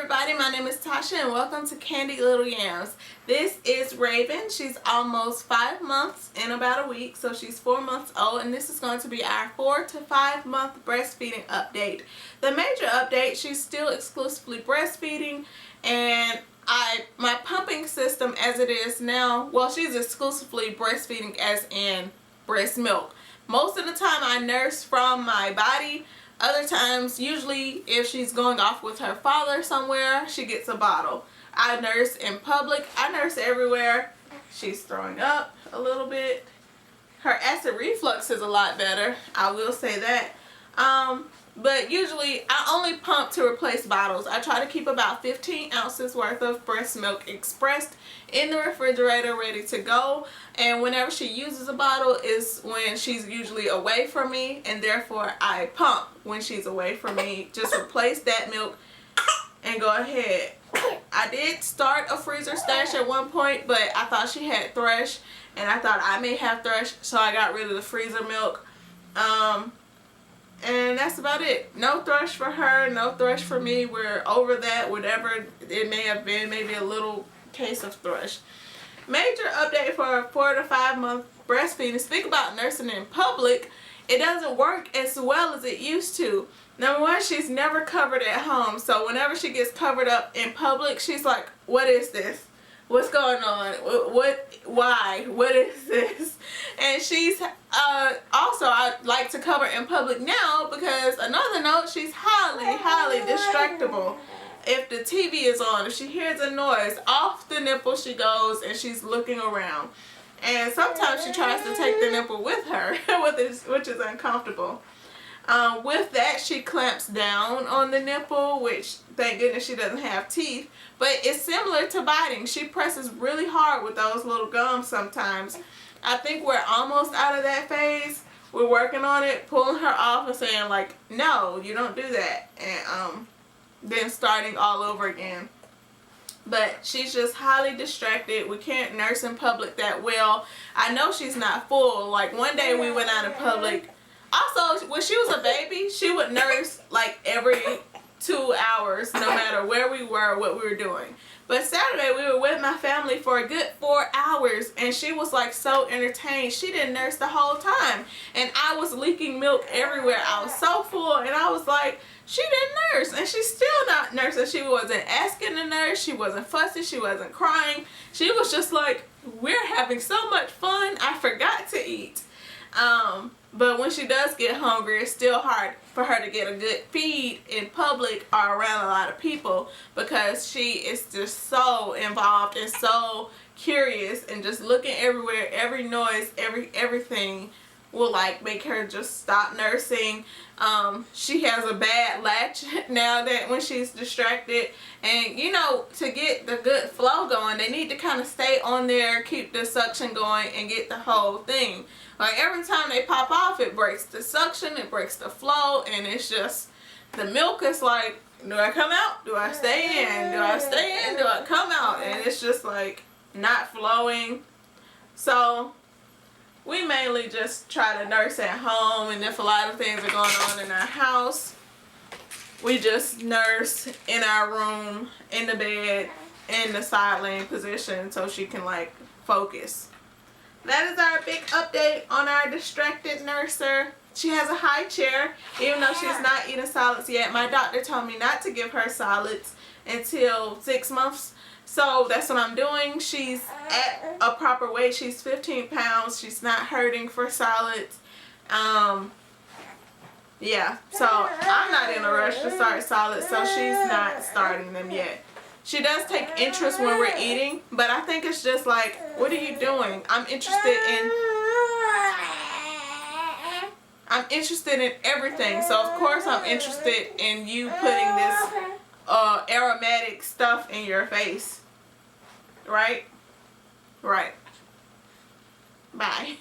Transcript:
everybody, my name is Tasha and welcome to Candied Little Yams. This is Raven. She's almost 5 months in about a week, so she's 4 months old, and this is going to be our 4 to 5 month breastfeeding update. The major update, she's still exclusively breastfeeding, and my pumping system as it is now, well, she's exclusively breastfeeding as in breast milk. Most of the time I nurse from my body. Other times, usually if she's going off with her father somewhere, she gets a bottle. I nurse in public. I nurse everywhere. She's throwing up a little bit. Her acid reflux is a lot better, I will say that. But usually I only pump to replace bottles. I try to keep about 15 ounces worth of breast milk expressed in the refrigerator ready to go, and whenever she uses a bottle is when she's usually away from me, and therefore I pump when she's away from me. Just replace that milk and go ahead. I did start a freezer stash at one point, but I thought she had thrush and I thought I may have thrush, so I got rid of the freezer milk. And that's about it. No thrush for her, no thrush for me. We're over that, whatever it may have been, maybe a little case of thrush. Major update for a 4 to 5 month breastfeeding. Speak about nursing in public. It doesn't work as well as it used to. Number one, she's never covered at home. So whenever she gets covered up in public, she's like, what is this? What's going on? Why? What is this? And she's also, I like to cover in public now because another note, she's highly distractible. If the TV is on, if she hears a noise, off the nipple she goes and she's looking around. And sometimes she tries to take the nipple with her, which is uncomfortable. With that, she clamps down on the nipple, which thank goodness she doesn't have teeth, but it's similar to biting. She presses really hard with those little gums sometimes. I think we're almost out of that phase. We're working on it, pulling her off and saying like, no, you don't do that, and then starting all over again. But she's just highly distracted. We can't nurse in public that well. I know she's not full. Like one day we went out in public. Also, when she was a baby, she would nurse like every 2 hours, no matter where we were, what we were doing. But Saturday, we were with my family for a good 4 hours, and she was like so entertained. She didn't nurse the whole time, and I was leaking milk everywhere. I was so full, and I was like, she didn't nurse, and she's still not nursing. She wasn't asking to nurse. She wasn't fussing. She wasn't crying. She was just like, we're having so much fun. I forgot to eat. But when she does get hungry, it's still hard for her to get a good feed in public or around a lot of people because she is just so involved and so curious and just looking everywhere. Every noise, everything will like make her just stop nursing. She has a bad latch now that when she's distracted, and you know, to get the good flow going, they need to kind of stay on there, keep the suction going, and get the whole thing. Like every time they pop off, it breaks the suction, it breaks the flow, and it's just, the milk is like, do I come out? Do I stay in? Do I stay in? Do I come out? And it's just like not flowing. So we mainly just try to nurse at home, and if a lot of things are going on in our house, we just nurse in our room, in the bed, in the side laying position so she can like focus. That is our big update on our distracted nurser. She has a high chair, even though she's not eating solids yet. My doctor told me not to give her solids until 6 months. So that's what I'm doing. She's at a proper weight. She's 15 pounds. She's not hurting for solids. Yeah, so I'm not in a rush to start solids, so she's not starting them yet. She does take interest when we're eating, but I think it's just like, what are you doing? I'm interested in everything. So of course I'm interested in you putting this aromatic stuff in your face. Right? Right. Bye.